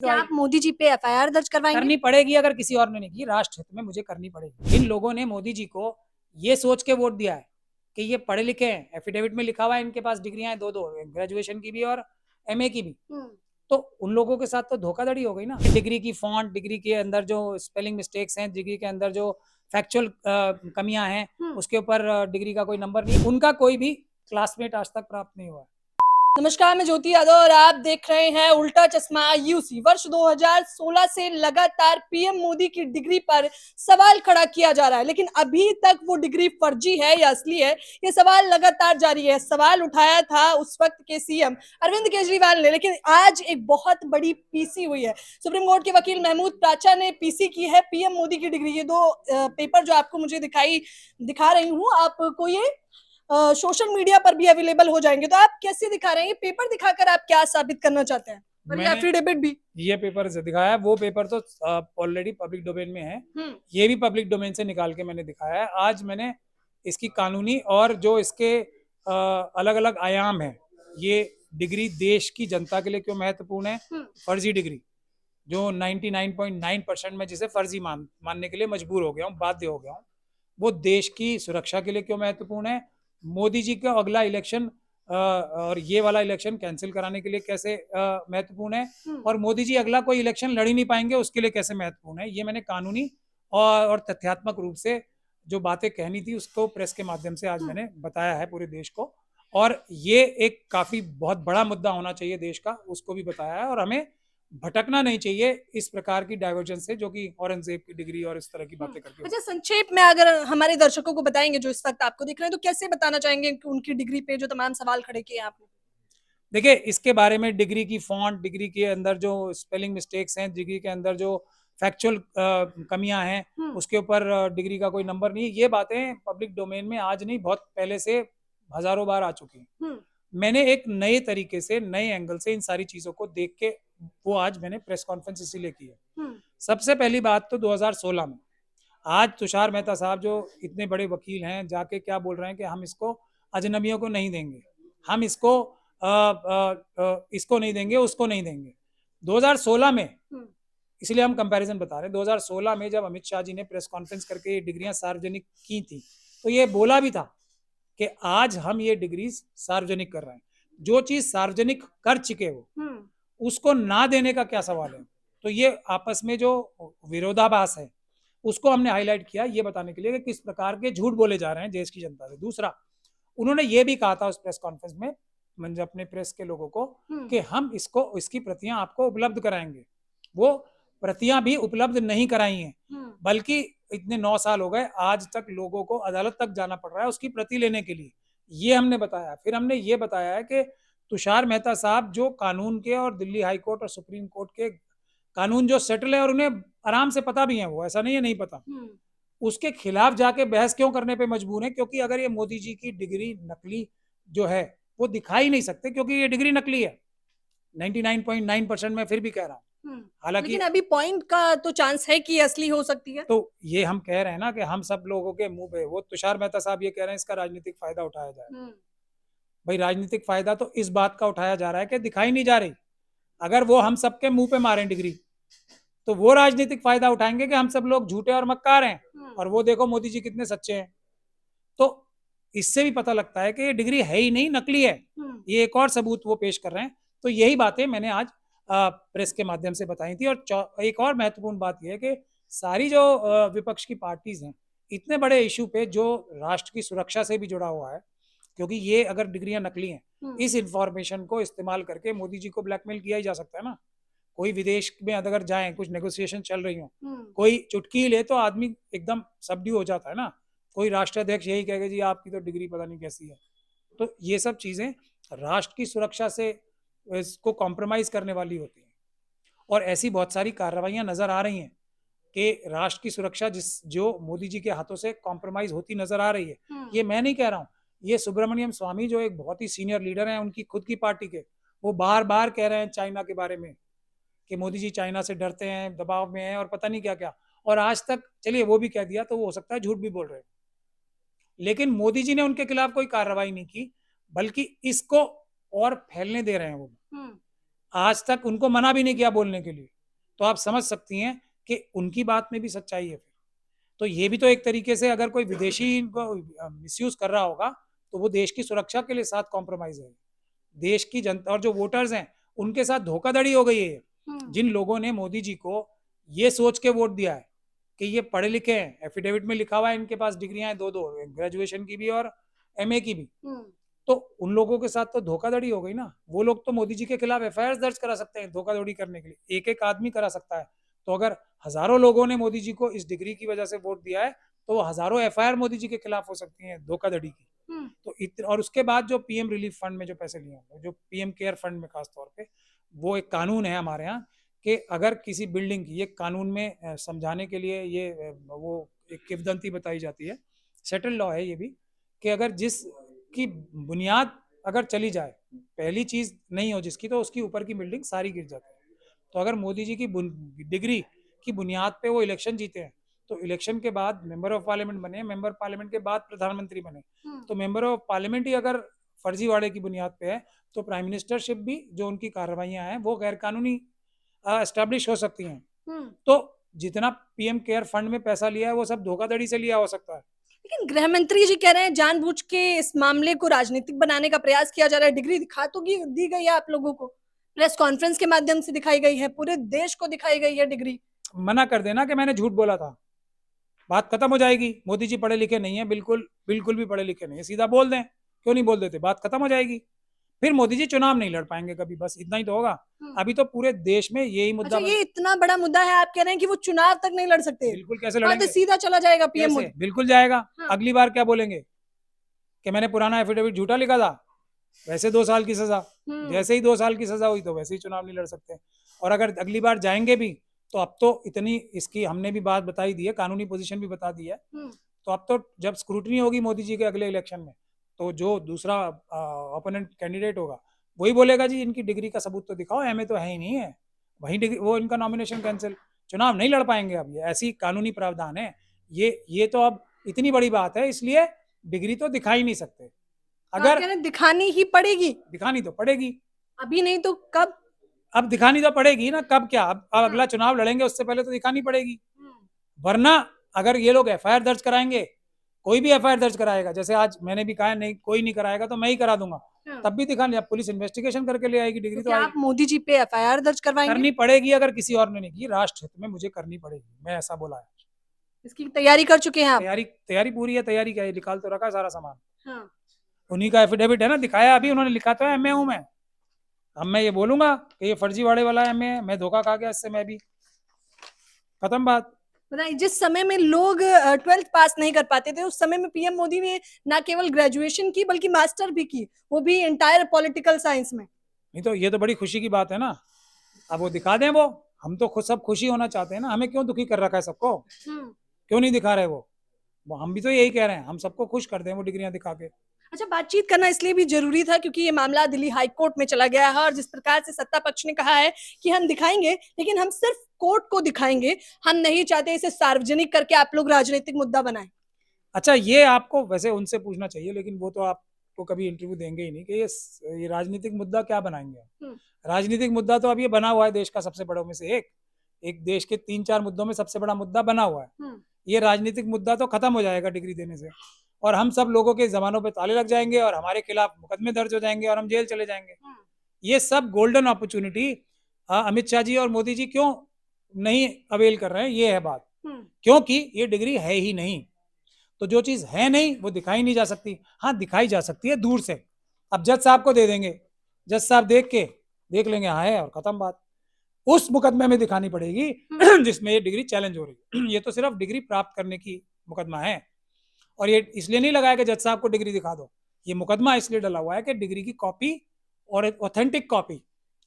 क्या आप मोदी जी पे एफआईआर दर्ज करवाएंगे? करनी पड़ेगी, अगर किसी और ने नहीं की, राष्ट्र हित में मुझे करनी पड़ेगी। इन लोगों ने मोदी जी को ये सोच के वोट दिया है कि ये पढ़े लिखे हैं, एफिडेविट में लिखा हुआ है इनके पास डिग्रियां हैं, दो ग्रेजुएशन की भी और एमए की भी। तो उन लोगों के साथ तो धोखाधड़ी हो गई ना। डिग्री की फॉन्ट, डिग्री के अंदर जो स्पेलिंग मिस्टेक्स हैं, डिग्री के अंदर जो फैक्चुअल कमियां हैं, उसके ऊपर डिग्री का कोई नंबर नहीं, उनका कोई भी क्लासमेट आज तक प्राप्त नहीं हुआ। नमस्कार, मैं ज्योति यादव और आप देख रहे हैं उल्टा चश्मा यूसी। वर्ष 2016 से लगातार पीएम मोदी की डिग्री पर सवाल खड़ा किया जा रहा है, लेकिन अभी तक वो डिग्री फर्जी है या असली है, ये सवाल लगातार जारी है। सवाल उठाया था उस वक्त के सीएम अरविंद केजरीवाल ने, लेकिन आज एक बहुत बड़ी पीसी हुई है। सुप्रीम कोर्ट के वकील महमूद प्राचा ने पीसी की है पीएम मोदी की डिग्री। ये दो पेपर जो आपको मुझे दिखा रही हूँ, आपको ये सोशल मीडिया पर भी अवेलेबल हो जाएंगे। तो आप कैसे दिखा रहे हैं? ये पेपर दिखाकर आप क्या साबित करना चाहते हैं? और ये एफिडेविट भी, ये पेपर से दिखाया है, वो पेपर तो ऑलरेडी पब्लिक डोमेन में है। ये भी पब्लिक डोमेन से निकाल के मैंने दिखाया है। आज मैंने इसकी कानूनी और जो इसके अलग अलग आयाम है, ये डिग्री देश की जनता के लिए क्यों महत्वपूर्ण है। फर्जी डिग्री जो 99.9% में जिसे फर्जी मानने के लिए मजबूर हो गया हूँ, बाध्य हो गया हूँ, वो देश की सुरक्षा के लिए क्यों महत्वपूर्ण है। मोदी जी का अगला इलेक्शन और ये वाला इलेक्शन कैंसिल कराने के लिए कैसे महत्वपूर्ण है, और मोदी जी अगला कोई इलेक्शन लड़ ही नहीं पाएंगे उसके लिए कैसे महत्वपूर्ण है। ये मैंने कानूनी और तथ्यात्मक रूप से जो बातें कहनी थी उसको प्रेस के माध्यम से आज मैंने बताया है पूरे देश को। और ये एक काफी बहुत बड़ा मुद्दा होना चाहिए देश का, उसको भी बताया है। और हमें भटकना नहीं चाहिए इस प्रकार की डाइवर्जेंस से, जो कि औरंगजेब की डिग्री और इस तरह की बातें करके। अच्छा, संक्षेप में अगर हमारे दर्शकों को बताएंगे जो इस वक्त आपको दिख रहे हैं, तो कैसे बताना चाहेंगे कि उनकी डिग्री पे जो तमाम सवाल खड़े किए आपने? देखिए, इसके बारे में डिग्री की फॉन्ट, डिग्री के अंदर जो स्पेलिंग मिस्टेक्स हैं, डिग्री के अंदर जो फैक्चुअल कमियां हैं, उसके ऊपर डिग्री का कोई नंबर नहीं, ये बातें पब्लिक डोमेन में आज नहीं, बहुत पहले से हजारों बार आ चुकी हैं। मैंने एक नए तरीके से, नए एंगल से इन सारी चीजों को देख के वो आज मैंने प्रेस कॉन्फ्रेंस इसीलिए की है। सबसे पहली बात तो 2016 में आज तुषार मेहता साहब जो इतने बड़े वकील हैं, जाके क्या बोल रहे हैं कि हम इसको अजनबियों को नहीं देंगे, हम इसको इसको नहीं देंगे, उसको नहीं देंगे। 2016 में, इसलिए हम कंपैरिजन बता रहे हैं, 2016 में जब अमित शाह जी ने प्रेस कॉन्फ्रेंस करके ये डिग्रियां सार्वजनिक की थी, तो ये बोला भी था कि आज हम ये डिग्री सार्वजनिक कर रहे हैं। जो चीज सार्वजनिक कर चुके हो उसको ना देने का क्या सवाल है। तो ये आपस में जो विरोधाभास है उसको हमने हाईलाइट किया, ये बताने के लिए कि किस प्रकार के झूठ बोले जा रहे हैं देश की जनता से। दूसरा, उन्होंने ये भी कहा था उस प्रेस कॉन्फ्रेंस में, मतलब अपने प्रेस के लोगों को, कि हम इसकी प्रतियां आपको उपलब्ध कराएंगे। वो प्रतियां भी उपलब्ध नहीं कराई हैं, बल्कि इतने 9 साल हो गए, आज तक लोगों को अदालत तक जाना पड़ रहा है उसकी प्रति लेने के लिए। ये हमने बताया। फिर हमने ये बताया है कि तुषार मेहता साहब जो कानून के और दिल्ली हाई कोर्ट और सुप्रीम कोर्ट के कानून जो सेटल है और उन्हें आराम से पता भी है, वो ऐसा नहीं है नहीं पता, उसके खिलाफ जाके बहस क्यों करने पे मजबूर है। क्योंकि अगर ये मोदी जी की डिग्री नकली जो है वो दिखा ही नहीं सकते, क्योंकि ये डिग्री नकली है 99.9% में फिर भी कह रहा हूँ। हालांकि लेकिन अभी पॉइंट का तो चांस है कि असली हो सकती है। तो ये हम कह रहे हैं ना कि हम सब लोगों के मुंह पे, वो तुषार मेहता साहब ये कह रहे हैं इसका राजनीतिक फायदा उठाया जाए। भाई, राजनीतिक फायदा तो इस बात का उठाया जा रहा है कि दिखाई नहीं जा रही। अगर वो हम सबके मुंह पे मारें डिग्री, तो वो राजनीतिक फायदा उठाएंगे कि हम सब लोग झूठे और मक्कार हैं और वो देखो मोदी जी कितने सच्चे हैं। तो इससे भी पता लगता है कि ये डिग्री है ही नहीं, नकली है। ये एक और सबूत वो पेश कर रहे हैं। तो यही बातें मैंने आज प्रेस के माध्यम से बताई थी। और एक और महत्वपूर्ण बात यह है कि सारी जो विपक्ष की पार्टीज हैं, इतने बड़े इशू पे जो राष्ट्र की सुरक्षा से भी जुड़ा हुआ है, क्योंकि ये अगर डिग्रियां नकली हैं, इस इंफॉर्मेशन को इस्तेमाल करके मोदी जी को ब्लैकमेल किया ही जा सकता है ना। कोई विदेश में अगर जाए, कुछ नेगोशिएशन चल रही हो, कोई चुटकी ले तो आदमी एकदम सबड्यू हो जाता है ना। कोई राष्ट्राध्यक्ष यही कहेगा जी आपकी तो डिग्री पता नहीं कैसी है। तो ये सब चीजें राष्ट्र की सुरक्षा से इसको कॉम्प्रोमाइज करने वाली होती हैं। और ऐसी बहुत सारी कार्रवाइयां नजर आ रही हैं कि राष्ट्र की सुरक्षा जो मोदी जी के हाथों से कॉम्प्रोमाइज होती नजर आ रही है। ये मैं नहीं कह रहा हूँ, ये सुब्रमण्यम स्वामी जो एक बहुत ही सीनियर लीडर हैं उनकी खुद की पार्टी के, वो बार बार कह रहे हैं चाइना के बारे में कि मोदी जी चाइना से डरते हैं, दबाव में हैं और पता नहीं क्या क्या। और आज तक चलिए वो भी कह दिया तो वो हो सकता है झूठ भी बोल रहे हैं, लेकिन मोदी जी ने उनके खिलाफ कोई कार्रवाई नहीं की, बल्कि इसको और फैलने दे रहे हैं वो। आज तक उनको मना भी नहीं किया बोलने के लिए। तो आप समझ सकती हैं कि उनकी बात में भी सच्चाई है फिर। तो ये भी तो एक तरीके से अगर कोई विदेशी इनको मिसयूज कर रहा होगा तो वो देश की सुरक्षा के लिए साथ कॉम्प्रोमाइज है। देश की जनता और जो वोटर्स हैं उनके साथ धोखाधड़ी हो गई है। जिन लोगों ने मोदी जी को ये सोच के वोट दिया है कि ये पढ़े लिखे हैं, एफिडेविट में लिखा हुआ है इनके पास डिग्रियां हैं, दो ग्रेजुएशन की भी और एमए की भी, तो उन लोगों के साथ तो धोखाधड़ी हो गई ना। वो लोग तो मोदी जी के खिलाफ एफआईआर दर्ज करा सकते हैं धोखाधड़ी करने के लिए, एक एक आदमी करा सकता है। तो अगर हजारों लोगों ने मोदी जी को इस डिग्री की वजह से वोट दिया है तो वो हजारों एफआईआर मोदी जी के खिलाफ हो सकती हैं धोखाधड़ी की। तो और उसके बाद जो पीएम रिलीफ फंड में जो पैसे लिए होंगे, जो पीएम केयर फंड में खास तौर पे, वो एक कानून है हमारे यहाँ कि अगर किसी बिल्डिंग की, ये कानून में समझाने के लिए ये वो एक किवदंती बताई जाती है, सेटल लॉ है ये भी, कि अगर जिसकी बुनियाद अगर चली जाए, पहली चीज नहीं हो जिसकी, तो उसकी ऊपर की बिल्डिंग सारी गिर जाती है। तो अगर मोदी जी की डिग्री की बुनियाद पे वो इलेक्शन जीते हैं तो इलेक्शन के बाद मेंबर ऑफ पार्लियामेंट बने, मेंबर पार्लियामेंट के बाद प्रधानमंत्री बने, तो मेंबर ऑफ पार्लियामेंट ही अगर फर्जीवाड़े की बुनियाद पे है तो प्राइम मिनिस्टरशिप भी जो उनकी कार्रवाइयां हैं वो गैर कानूनी एस्टेब्लिश हो सकती हैं। तो जितना पीएम केयर फंड में पैसा लिया है वो सब धोखाधड़ी से लिया हो सकता है। लेकिन गृह मंत्री जी कह रहे हैं जानबूझ के इस मामले को राजनीतिक बनाने का प्रयास किया जा रहा है। डिग्री दिखा तो दी गई है आप लोगों को, प्रेस कॉन्फ्रेंस के माध्यम से दिखाई गई है, पूरे देश को दिखाई गई है डिग्री। मना कर देना कि मैंने झूठ बोला था, बात खत्म हो जाएगी। मोदी जी पढ़े लिखे नहीं है, बिल्कुल बिल्कुल भी पढ़े लिखे नहीं है, सीधा बोल दें, क्यों नहीं बोल देते, बात खत्म हो जाएगी। फिर मोदी जी चुनाव नहीं लड़ पाएंगे कभी, बस इतना ही तो होगा। अभी तो पूरे देश में यही मुद्दा। अच्छा, ये इतना बड़ा मुद्दा है, आप कह रहे हैं कि वो चुनाव तक नहीं लड़ सकते? बिल्कुल, कैसे लड़ेंगे? सीधा चला जाएगा पीएम मोदी। बिल्कुल जाएगा। अगली बार क्या बोलेंगे कि मैंने पुराना एफिडेविट झूठा लिखा था, वैसे 2 साल की सजा, जैसे ही 2 साल की सजा हुई तो वैसे ही चुनाव नहीं लड़ सकते। और अगर अगली बार जाएंगे भी तो अब तो इतनी इसकी हमने भी बात बताई दी है, कानूनी पोजीशन भी बता दी है। तो अब तो जब स्क्रूटनी होगी मोदी जी के अगले इलेक्शन में तो जो दूसरा ओपोनेंट कैंडिडेट होगा वही बोलेगा जी इनकी डिग्री का सबूत तो दिखाओ, एमए तो है ही नहीं है, वही वो इनका नॉमिनेशन कैंसिल, चुनाव नहीं लड़ पाएंगे। अब ये ऐसी कानूनी प्रावधान है, ये तो अब इतनी बड़ी बात है, इसलिए डिग्री तो दिखा ही नहीं सकते। अगर दिखानी ही पड़ेगी, दिखानी तो पड़ेगी, अभी नहीं तो कब? अब दिखानी तो पड़ेगी ना, कब क्या, अब अगला चुनाव लड़ेंगे उससे पहले तो दिखानी पड़ेगी। वरना अगर ये लोग एफआईआर दर्ज कराएंगे, कोई भी एफआईआर दर्ज कराएगा, जैसे आज मैंने भी कहा नहीं कोई नहीं कराएगा तो मैं ही करा दूंगा, तब भी दिखा लिया, पुलिस इन्वेस्टिगेशन करके ले आएगी डिग्री। तो आप मोदी जी पे एफआईआर दर्ज करवाएंगे? करनी पड़ेगी, अगर किसी और ने नहीं की, राष्ट्र हित में मुझे करनी पड़ेगी, मैं ऐसा बोला है। इसकी तैयारी कर चुके हैं आप? तैयारी पूरी है। तैयारी क्या है, निकाल तो रखा सारा सामान। उन्हीं का एफिडेविट है ना, दिखाया अभी उन्होंने, लिखा तो है एमए हूं मैं। अब मैं ये बोलूंगा कि ये फर्जीवाड़े वाला एमए है, मैं धोखा खा गया इससे, मैं भी, खत्म बात। बताइए, जिस समय में लोग 12th पास नहीं कर पाते थे उस समय में पीएम मोदी ने ना केवल ग्रेजुएशन की बल्कि मास्टर भी की, वो भी एंटायर पॉलिटिकल साइंस में। नहीं तो ये तो बड़ी खुशी की बात है ना, अब वो दिखा दें, वो हम तो खुद सब खुशी होना चाहते हैं ना, हमें क्यों दुखी कर रखा है सबको, क्यों नहीं दिखा रहे वो हम भी तो यही कह रहे हैं, हम सबको खुश कर दें वो डिग्रियां दिखा के। अच्छा, बातचीत करना इसलिए भी जरूरी था क्योंकि ये मामला दिल्ली हाई कोर्ट में चला गया है और जिस प्रकार से सत्ता पक्ष ने कहा है कि हम दिखाएंगे लेकिन हम सिर्फ कोर्ट को दिखाएंगे, हम नहीं चाहते इसे सार्वजनिक करके आप लोग राजनीतिक मुद्दा बनाएं। अच्छा, ये आपको वैसे उनसे पूछना चाहिए, लेकिन वो तो आपको कभी इंटरव्यू देंगे ही नहीं कि ये राजनीतिक मुद्दा क्या बनाएंगे। राजनीतिक मुद्दा तो अब ये बना हुआ है, देश का सबसे बड़ों में से एक देश के 3-4 मुद्दों में सबसे बड़ा मुद्दा बना हुआ है। ये राजनीतिक मुद्दा तो खत्म हो जाएगा डिग्री देने से, और हम सब लोगों के जमानों पे ताले लग जाएंगे और हमारे खिलाफ मुकदमे दर्ज हो जाएंगे और हम जेल चले जाएंगे। ये सब गोल्डन अपॉर्चुनिटी अमित शाह जी और मोदी जी क्यों नहीं अवेल कर रहे हैं, ये है बात। क्योंकि ये डिग्री है ही नहीं, तो जो चीज है नहीं वो दिखाई नहीं जा सकती। हाँ, दिखाई जा सकती है दूर से, अब जज साहब को दे देंगे, जज साहब देख लेंगे हाँ है और खत्म बात। उस मुकदमे में दिखानी पड़ेगी जिसमें ये डिग्री चैलेंज हो रही है। ये तो सिर्फ डिग्री प्राप्त करने की मुकदमा है, और ये इसलिए नहीं लगाया कि जज साहब को डिग्री दिखा दो, ये मुकदमा इसलिए डला हुआ है कि डिग्री की कॉपी और एक ऑथेंटिक कॉपी,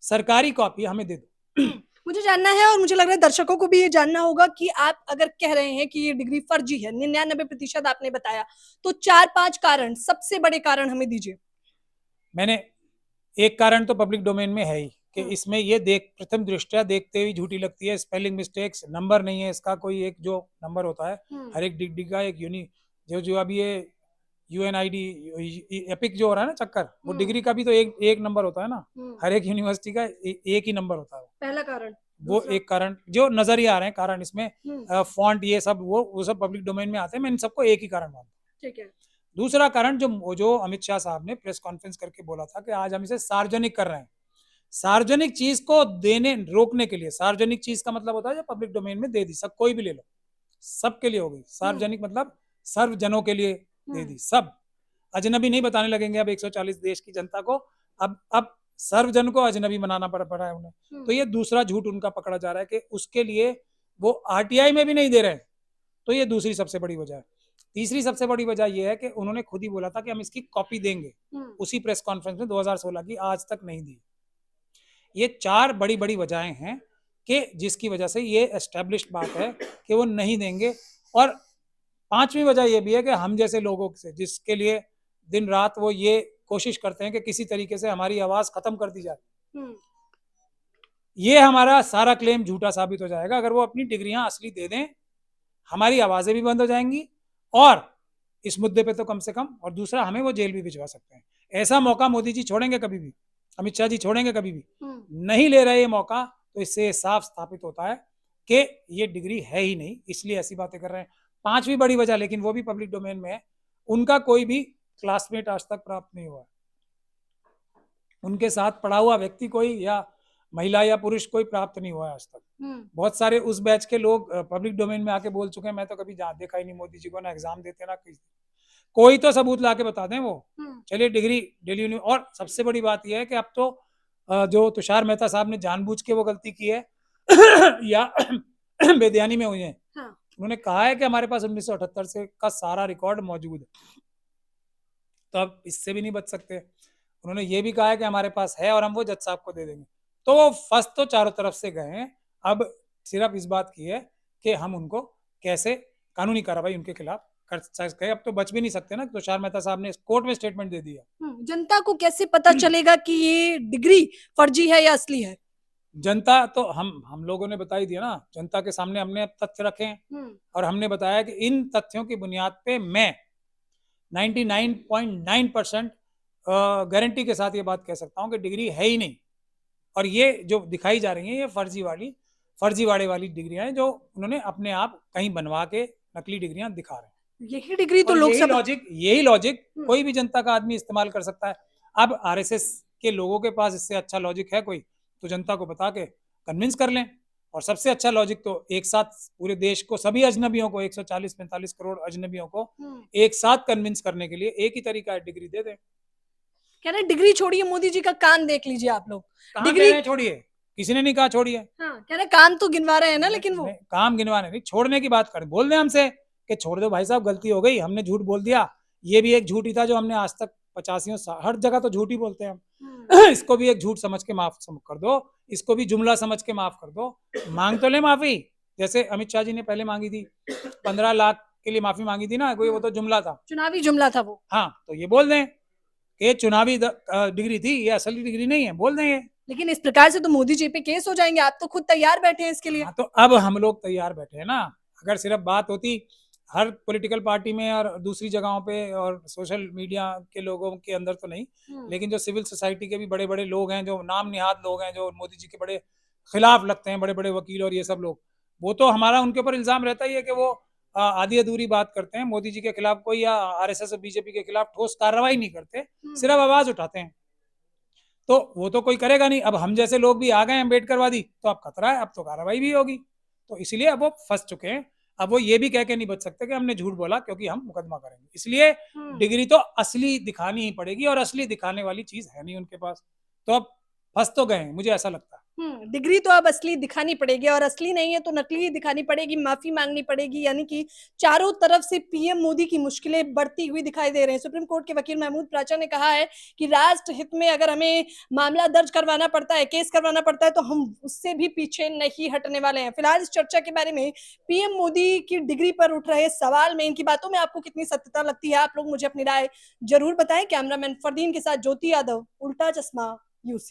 सरकारी कॉपी हमें दे दो। मुझे जानना है और मुझे लग रहा है दर्शकों को भी ये जानना होगा कि आप अगर कह रहे हैं कि ये डिग्री फर्जी है, 99% आपने बताया, तो 4-5 कारण, सबसे बड़े कारण हमें दीजिए। मैंने एक कारण तो पब्लिक डोमेन में है ही कि इसमें ये प्रथम दृष्टया देखते हुए झूठी लगती है, स्पेलिंग मिस्टेक्स, नंबर नहीं है इसका कोई, एक जो नंबर होता है हर एक डिग्री का एक यूनिक, जो अभी UNID एपिक जो हो रहा है ना चक्कर, वो डिग्री का भी तो एक नंबर होता है ना, हर एक यूनिवर्सिटी का एक ही नंबर होता है। पहला कारण वो एक कारण जो नजर ही आ रहे हैं कारण इसमें, फॉन्ट ये सब वो सब पब्लिक डोमेन में आते हैं, मैं इन सबको एक ही कारण मानता हूँ। ठीक है। दूसरा कारण जो अमित शाह साहब ने प्रेस कॉन्फ्रेंस करके बोला था कि आज हम इसे सार्वजनिक कर रहे हैं। सार्वजनिक चीज को देने रोकने के लिए, सार्वजनिक चीज का मतलब होता है जो पब्लिक डोमेन में दे दी, सब कोई भी ले लो, सबके लिए हो गई। सार्वजनिक मतलब सर्वजनों के लिए दे दी, सब अजनबी नहीं बताने लगेंगे अब 140 देश की जनता को, अब सर्वजन को अजनबी बनाना पड़ा है उन्हें। तो ये दूसरा झूठ उनका पकड़ा जा रहा है कि उसके लिए वो RTI में भी नहीं दे रहे हैं, तो ये दूसरी सबसे बड़ी वजह है। तीसरी सबसे बड़ी वजह यह है कि उन्होंने खुद ही बोला था कि हम इसकी कॉपी देंगे, उसी प्रेस कॉन्फ्रेंस में 2016 की, आज तक नहीं दी। ये चार बड़ी बड़ी वजहें हैं कि जिसकी वजह से ये एस्टेब्लिश्ड बात है कि वो नहीं देंगे। और पांचवी वजह ये भी है कि हम जैसे लोगों से, जिसके लिए दिन रात वो ये कोशिश करते हैं कि किसी तरीके से हमारी आवाज खत्म कर दी जाए, ये हमारा सारा क्लेम झूठा साबित हो जाएगा। अगर वो अपनी डिग्रियां असली दे दें, हमारी आवाजें भी बंद हो जाएंगी और इस मुद्दे पे तो कम से कम, और दूसरा हमें वो जेल भी भिजवा सकते हैं। ऐसा मौका मोदी जी छोड़ेंगे कभी भी, अमित शाह जी छोड़ेंगे कभी भी नहीं ले रहे ये मौका। तो इससे साफ स्थापित होता है कि ये डिग्री है ही नहीं, इसलिए ऐसी बातें कर रहे हैं। पांचवी बड़ी वजह, लेकिन वो भी पब्लिक डोमेन में है, उनका कोई भी क्लासमेट आज तक प्राप्त नहीं हुआ, उनके साथ पढ़ा हुआ व्यक्ति कोई या महिला या पुरुष कोई प्राप्त नहीं हुआ है आज तक। बहुत सारे उस बैच के लोग पब्लिक डोमेन में आके बोल चुके हैं, मैं तो कभी देखा ही नहीं मोदी जी को, ना एग्जाम देते ना किसी, कोई तो सबूत ला के बता दें वो। चलिए डिग्री दिल्ली, और सबसे बड़ी बात यह है कि अब तो जो तुषार मेहता साहब ने जानबूझ के वो गलती की है या बेध्यानी में हुई है, उन्होंने कहा है कि हमारे पास 1978 से का सारा रिकॉर्ड मौजूद है, तो अब इससे भी नहीं बच सकते। उन्होंने ये भी कहा है कि हमारे पास है और हम वो जज साहब को दे देंगे। तो वो फंस तो चारों तरफ से गए हैं, अब सिर्फ इस बात की है कि हम उनको कैसे कानूनी कार्रवाई उनके खिलाफ कर सकते हैं। अब तो बच भी नहीं सकते ना, तुषार मेहता साहब ने कोर्ट में स्टेटमेंट दे दिया। जनता को कैसे पता चलेगा कि ये डिग्री फर्जी है या असली है? जनता तो हम लोगों ने बता ही दिया ना, जनता के सामने हमने तथ्य रखे हैं और हमने बताया कि इन तथ्यों की बुनियाद पे मैं 99.9% गारंटी के साथ ये बात कह सकता हूँ कि डिग्री है ही नहीं। और ये जो दिखाई जा रही है ये फर्जीवाड़े वाली डिग्रियां हैं, जो उन्होंने अपने आप कहीं बनवा के नकली डिग्रियां दिखा रहे हैं। यही डिग्री तो लोकसभा, यही लॉजिक कोई भी जनता का आदमी इस्तेमाल कर सकता है। अब RSS के लोगों के पास इससे अच्छा लॉजिक है कोई, तो जनता को बता के कन्विंस कर लें। और सबसे अच्छा लॉजिक तो एक साथ पूरे देश को, सभी अजनबियों को, 140-45 करोड़ अजनबियों को एक साथ कन्विंस करने के लिए एक ही तरीका है, डिग्री दे दें। कह रहे डिग्री छोड़िए, मोदी जी का कान देख लीजिए आप लोग। डिग्री छोड़िए, किसी ने नहीं कहा छोड़िए। कह रहे काम तो गिनवा रहे हैं ना, लेकिन वो काम गिनवाने नहीं, छोड़ने की बात करें, बोल दें हमसे कि छोड़ दो भाई साहब, गलती हो गई, हमने झूठ बोल दिया। ये भी एक झूठ ही था जो हमने आज तक 85 हर जगह तो झूठ ही बोलते हैं हम। इसको भी एक झूठ समझ के माफ कर दो, इसको भी जुमला समझ के माफ कर दो, मांग तो ले माफी। जैसे अमित शाह जी ने पहले मांगी थी 15 लाख के लिए माफी मांगी थी ना, कोई वो तो जुमला था, चुनावी जुमला था वो। हाँ, तो ये बोल दें कि चुनावी डिग्री थी, ये असली डिग्री नहीं है, बोल दें ये। लेकिन इस प्रकार से तो मोदी जी पे केस हो जाएंगे, आप तो खुद तैयार बैठे हैं इसके लिए। तो अब हम लोग तैयार बैठे हैं ना। अगर सिर्फ बात होती हर पॉलिटिकल पार्टी में और दूसरी जगहों पे और सोशल मीडिया के लोगों के अंदर तो नहीं, लेकिन जो सिविल सोसाइटी के भी बड़े बड़े लोग हैं, जो नाम निहाद लोग हैं, जो मोदी जी के बड़े खिलाफ लगते हैं, बड़े बड़े वकील और ये सब लोग, वो तो हमारा उनके ऊपर इल्जाम रहता ही है कि वो आधी अधूरी बात करते हैं, मोदी जी के खिलाफ कोई या RSS और बीजेपी के खिलाफ ठोस कार्रवाई नहीं करते, सिर्फ आवाज उठाते हैं। तो वो तो कोई करेगा नहीं। अब हम जैसे लोग भी आ गए अम्बेडकरवादी, तो अब खतरा है, अब तो कार्रवाई भी होगी। तो इसलिए अब वो फंस चुके हैं। अब वो ये भी कह के नहीं बच सकते कि हमने झूठ बोला, क्योंकि हम मुकदमा करेंगे। इसलिए डिग्री तो असली दिखानी ही पड़ेगी, और असली दिखाने वाली चीज है नहीं उनके पास, तो अब फंस तो गए, मुझे ऐसा लगता है। डिग्री तो अब असली दिखानी पड़ेगी, और असली नहीं है तो नकली दिखानी पड़ेगी, माफी मांगनी पड़ेगी। यानी कि चारों तरफ से पीएम मोदी की मुश्किलें बढ़ती हुई दिखाई दे रहे हैं। सुप्रीम कोर्ट के वकील महमूद प्राचा ने कहा है कि राष्ट्र हित में अगर हमें मामला दर्ज करवाना पड़ता है, केस करवाना पड़ता है, तो हम उससे भी पीछे नहीं हटने वाले हैं। फिलहाल इस चर्चा के बारे में पीएम मोदी की डिग्री पर उठ रहे सवाल में, इनकी बातों में आपको कितनी सत्यता लगती है? आप लोग मुझे अपनी राय जरूर बताएं। कैमरामैन फरदीन के साथ ज्योति यादव, उल्टा चश्मा यूसी।